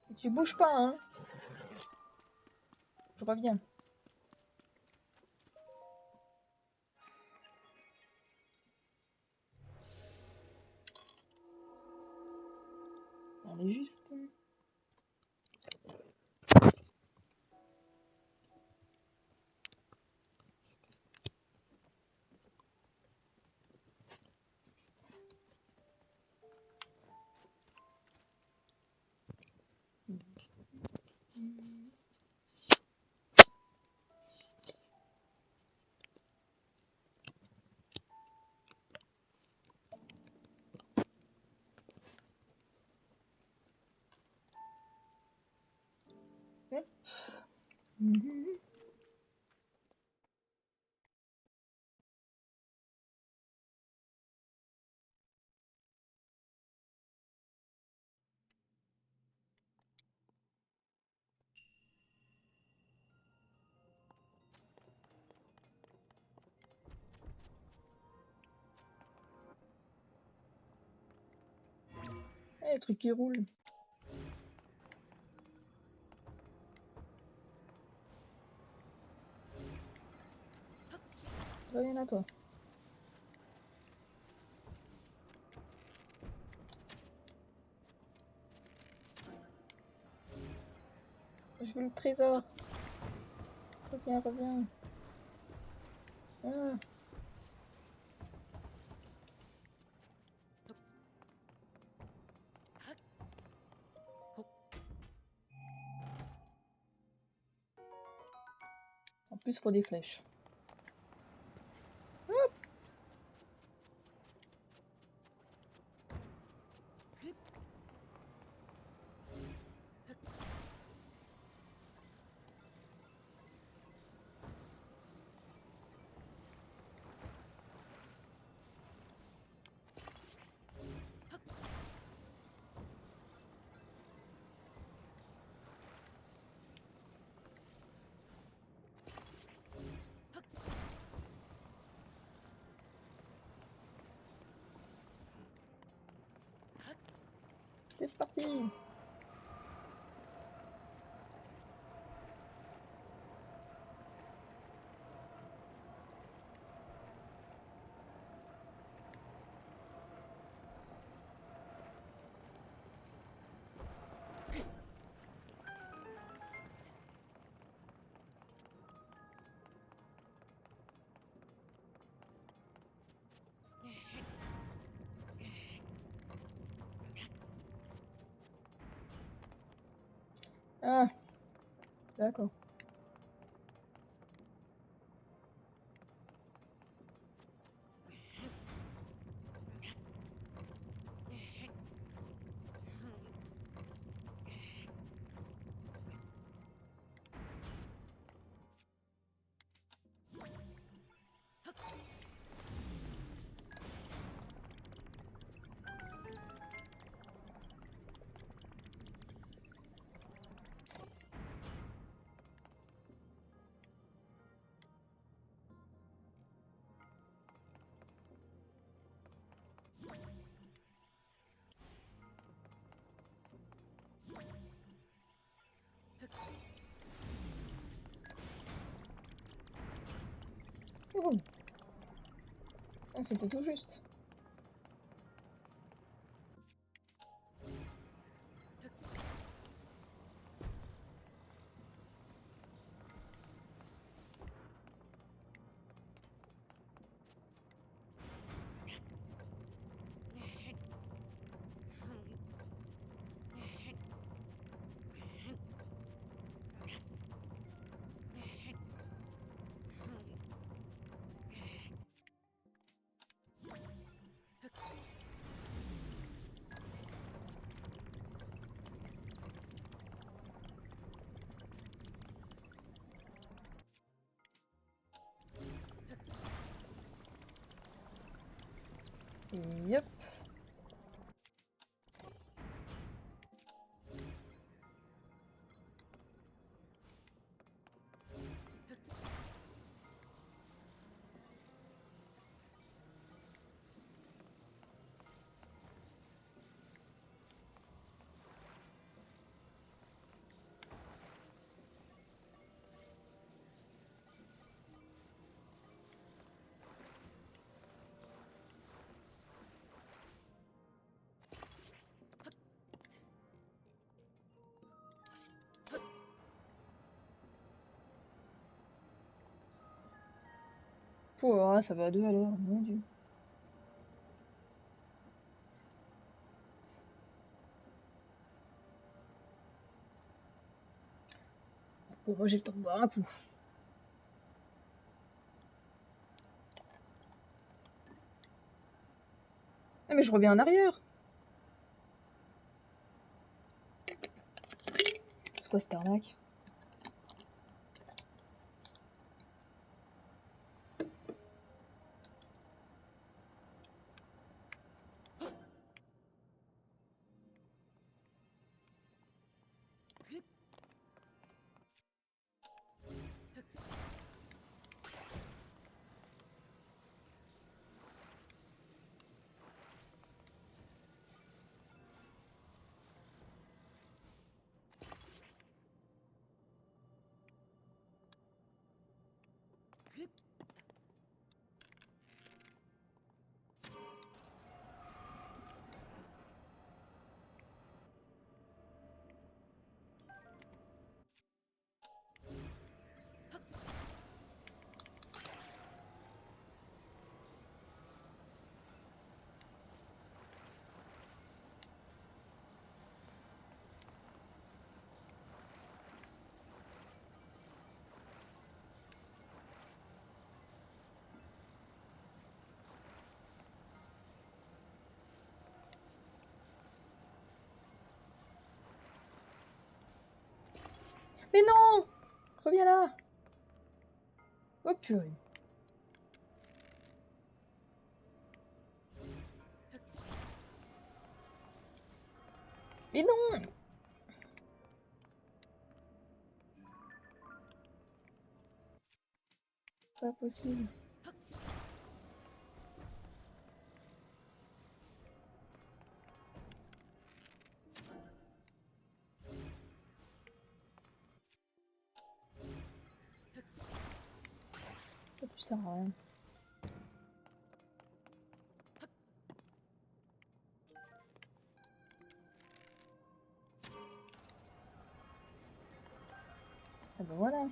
Et tu bouges pas, hein? Je reviens. On est juste. Hop. Eh, le truc qui roule. Reviens à toi. Je veux le trésor. Reviens, reviens. Ah. En plus pour des flèches. Hop. C'est parti. Ah, d'accord. Oh. Ah, c'était tout juste. Yep. Pouah, ça va à deux alors, mon dieu. Bon, moi j'ai le temps de boire un coup. Ah mais je reviens en arrière. C'est quoi cette arnaque? Mais non! Reviens là! Oh purée. Mais non! Pas possible. Toi, tu sers à rien. Ah ben voilà.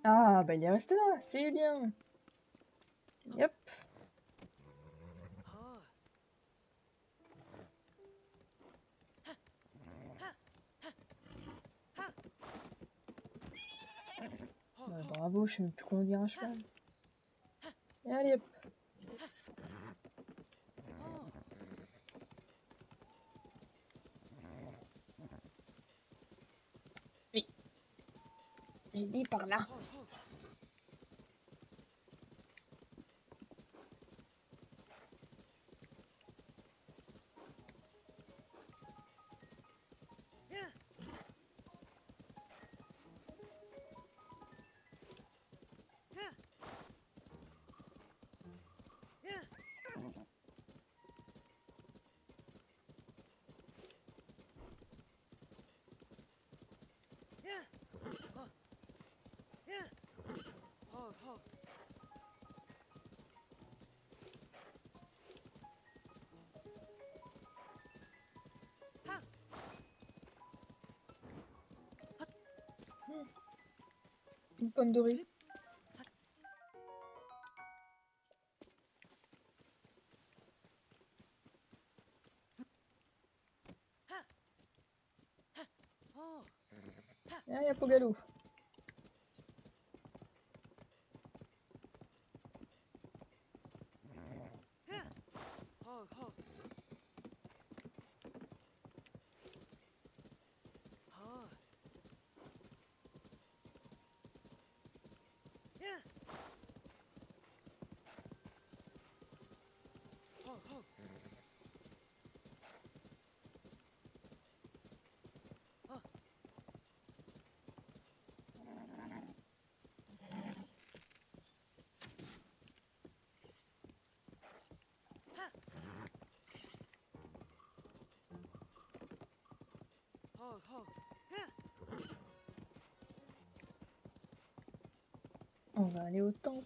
Ah, bah il est resté là, c'est bien. Yep. Bah, bravo, je sais même plus conduire un cheval. Et allez hop. Oui, j'ai dit par là. Une pomme dorée. Ah, y'a Pogalo. On va aller au temple.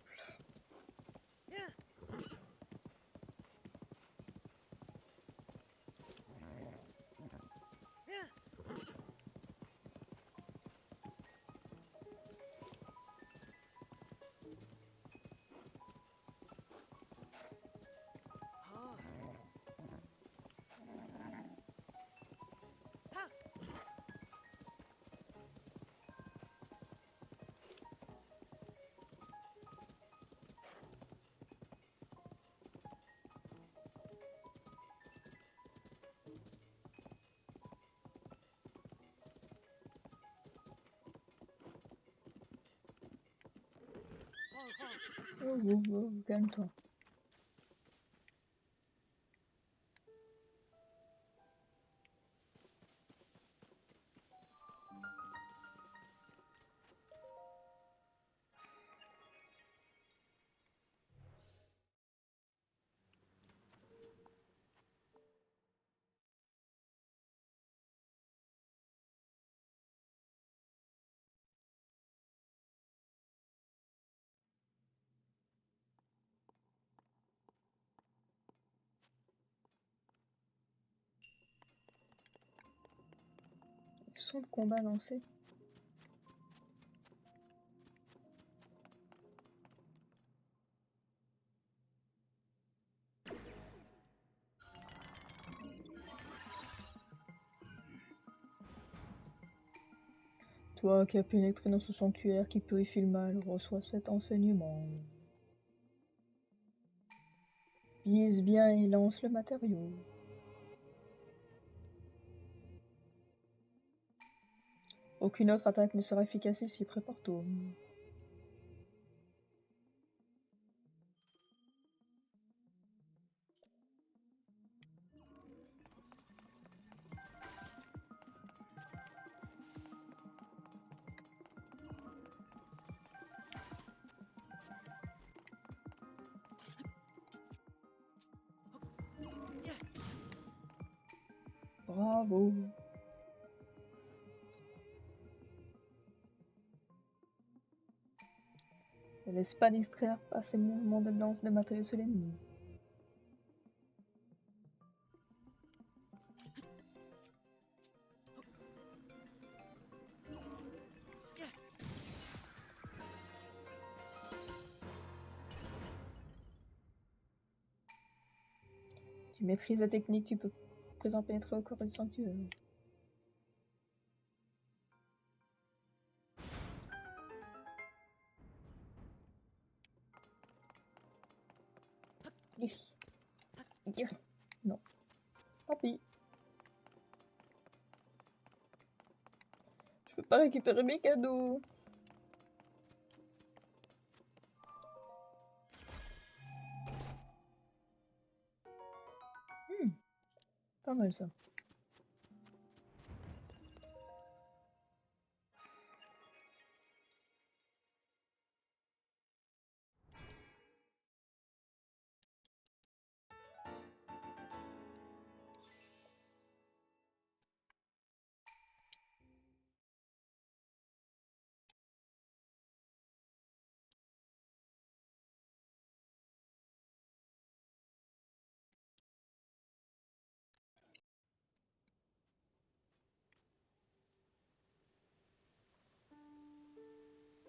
Oh, oh, oh, calme-toi. Son de combat lancé. Toi qui as pénétré dans ce sanctuaire qui purifie le mal, reçois cet enseignement. Vise bien et lance le matériau. Aucune autre attaque ne sera efficace ici, prépare-toi. Bravo. Ne laisse pas distraire par ces mouvements de lance de matériaux sur l'ennemi. Tu maîtrises la technique, tu peux présent pénétrer au corps du sanctuaire. Non. Tant pis. Je peux pas récupérer mes cadeaux. Pas mal ça.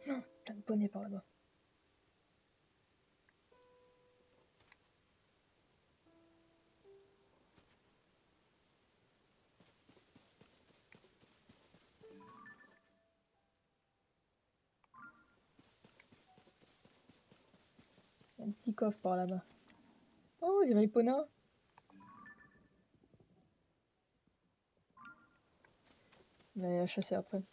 Oh, plein de poneys par là-bas. Un petit coffre par là-bas. Oh, il y a Epona. Mais à chasser après.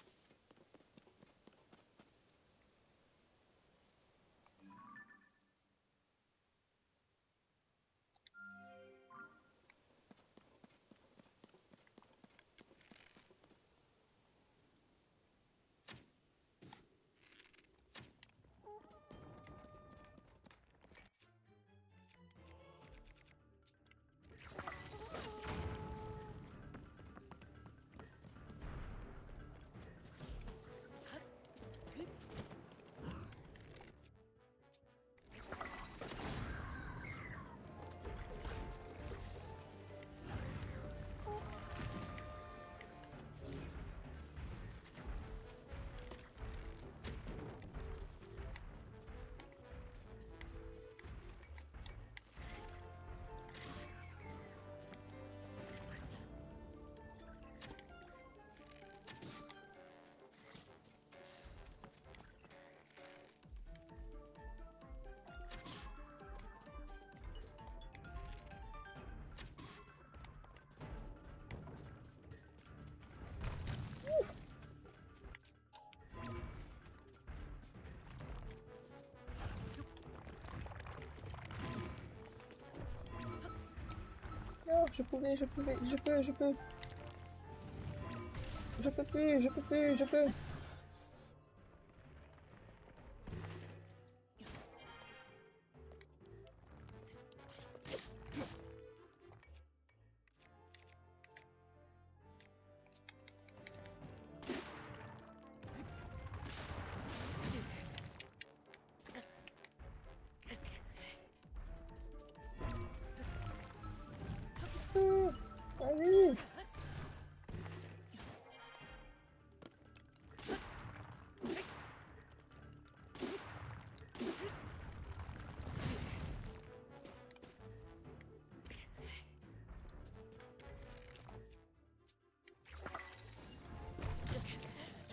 Non, je peux. Je peux plus, je peux. Vas-y.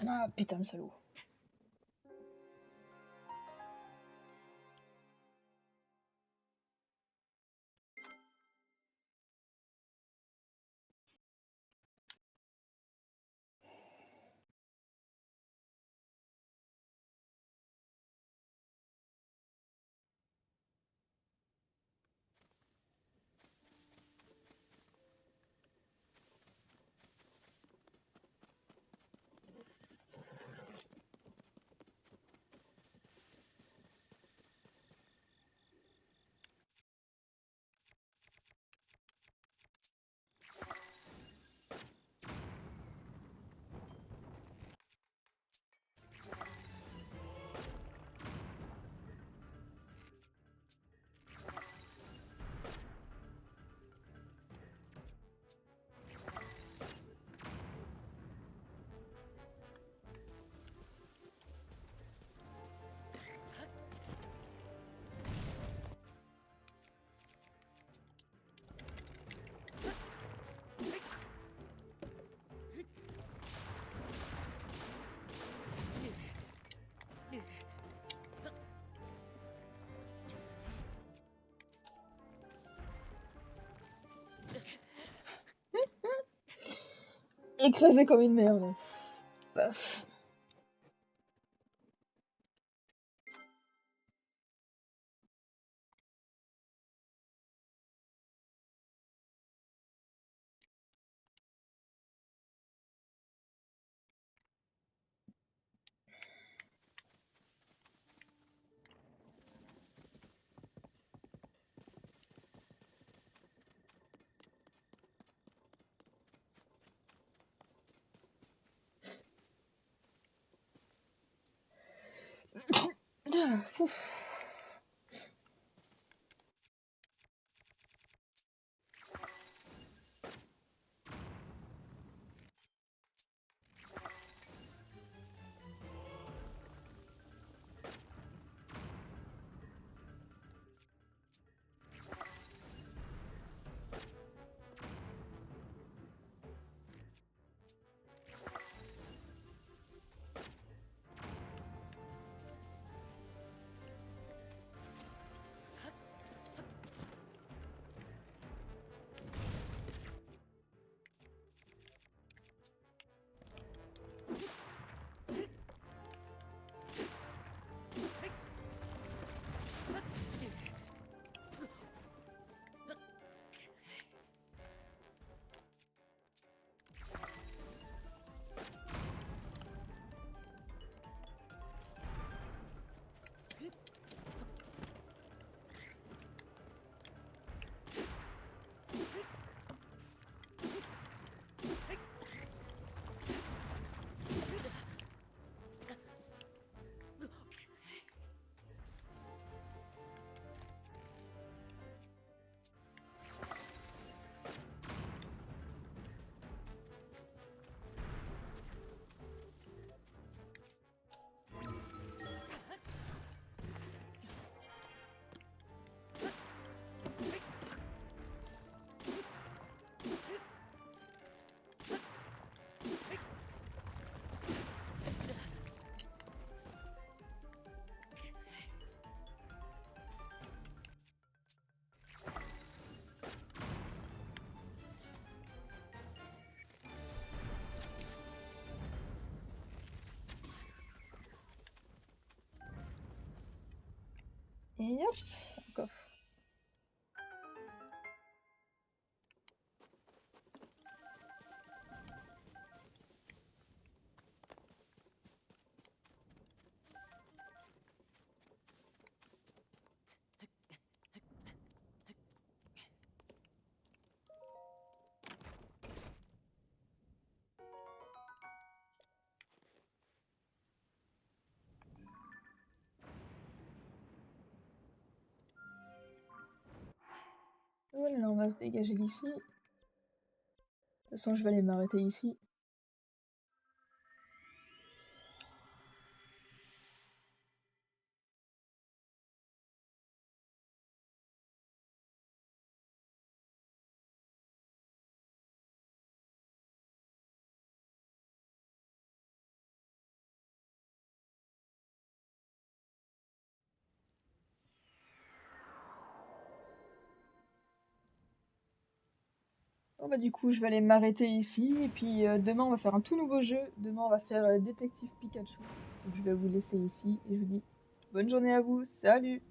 Ah putain, le salaud. Écrasé comme une merde. Paf. Ouf. Et hop, un coffre. Voilà, on va se dégager d'ici. De toute façon, je vais aller m'arrêter ici. Bon bah du coup, je vais aller m'arrêter ici. Et puis demain, on va faire un tout nouveau jeu. Demain, on va faire Détective Pikachu. Donc je vais vous laisser ici. Et je vous dis bonne journée à vous. Salut!